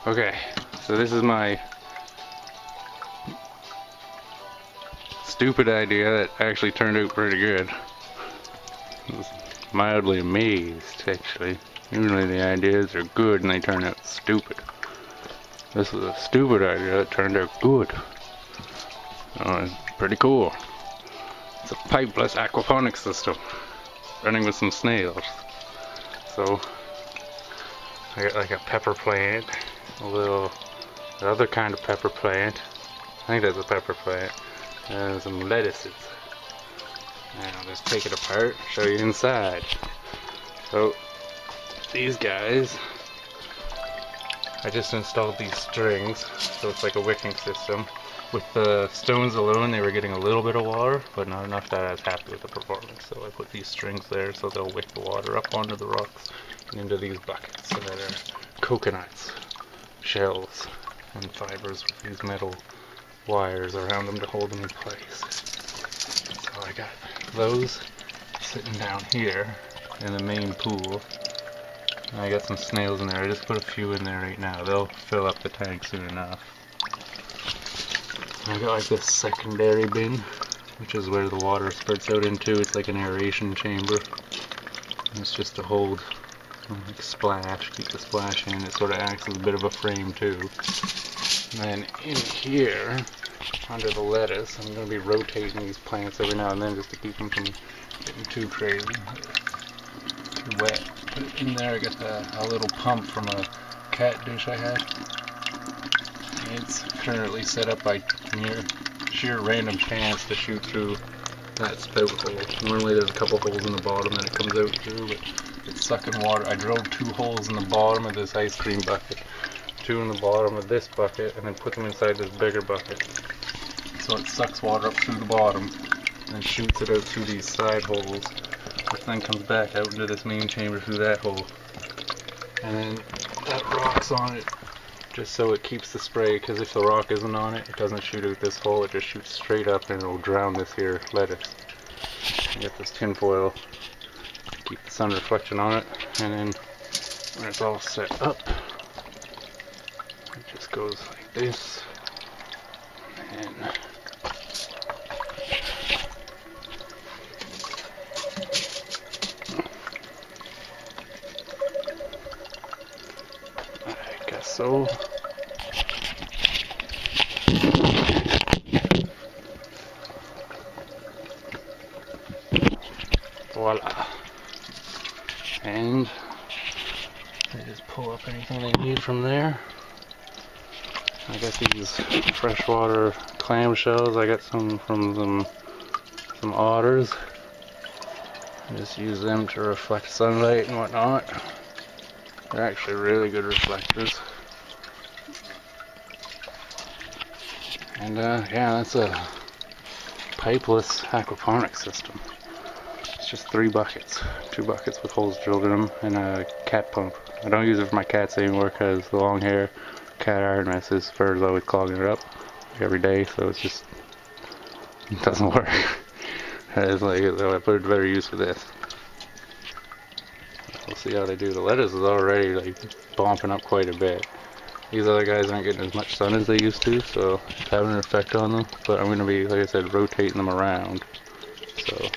Okay, so this is my stupid idea that actually turned out pretty good. I was mildly amazed, actually. Usually the ideas are good and they turn out stupid. This was a stupid idea that turned out good. Oh, it's pretty cool. It's a pipeless aquaponics system running with some snails. So I got like a pepper plant, a little other kind of pepper plant. I think that's a pepper plant, and some lettuces. Now I'll just take it apart, show you inside. So these guys, I just installed these strings, so it's like a wicking system. With the stones alone, they were getting a little bit of water, but not enough that I was happy with the performance. So I put these strings there so they'll wick the water up onto the rocks and into these buckets that are coconuts, shells, and fibers with these metal wires around them to hold them in place. So I got those sitting down here in the main pool. And I got some snails in there. I just put a few in there right now. They'll fill up the tank soon enough. I got like this secondary bin, which is where the water spurts out into. It's like an aeration chamber. And it's just to hold, like, splash, keep the splash in. It sort of acts as a bit of a frame too. And then in here, under the lettuce, I'm going to be rotating these plants every now and then just to keep them from getting too crazy, too wet. Put it in there. I got a little pump from a cat dish I had. It's currently set up by sheer random chance to shoot through that spout hole. Normally there's a couple holes in the bottom that it comes out through, but it's sucking water. I drilled 2 holes in the bottom of this ice cream bucket, 2 in the bottom of this bucket, and then put them inside this bigger bucket. So it sucks water up through the bottom and shoots it out through these side holes, which then comes back out into this main chamber through that hole. And then that rock's on it, just so it keeps the spray, because if the rock isn't on it, it doesn't shoot out this hole, it just shoots straight up and it'll drown this here lettuce. I get this tin foil to keep the sun reflection on it, and then when it's all set up, it just goes like this, and I guess so. Voila. And they just pull up anything they need from there. I got these freshwater clam shells. I got some from some otters. I just use them to reflect sunlight and whatnot. They're actually really good reflectors. And yeah, that's a pipeless aquaponics system. It's just 3 buckets. 2 buckets with holes drilled in them and a cat pump. I don't use it for my cats anymore because the long hair cat iron messes, fur is always clogging it up every day, so it's just, it doesn't work. It's like, I put it to better use for this. We'll see how they do. The lettuce is already like bumping up quite a bit. These other guys aren't getting as much sun as they used to, so it's having an effect on them. But I'm going to be, like I said, rotating them around. So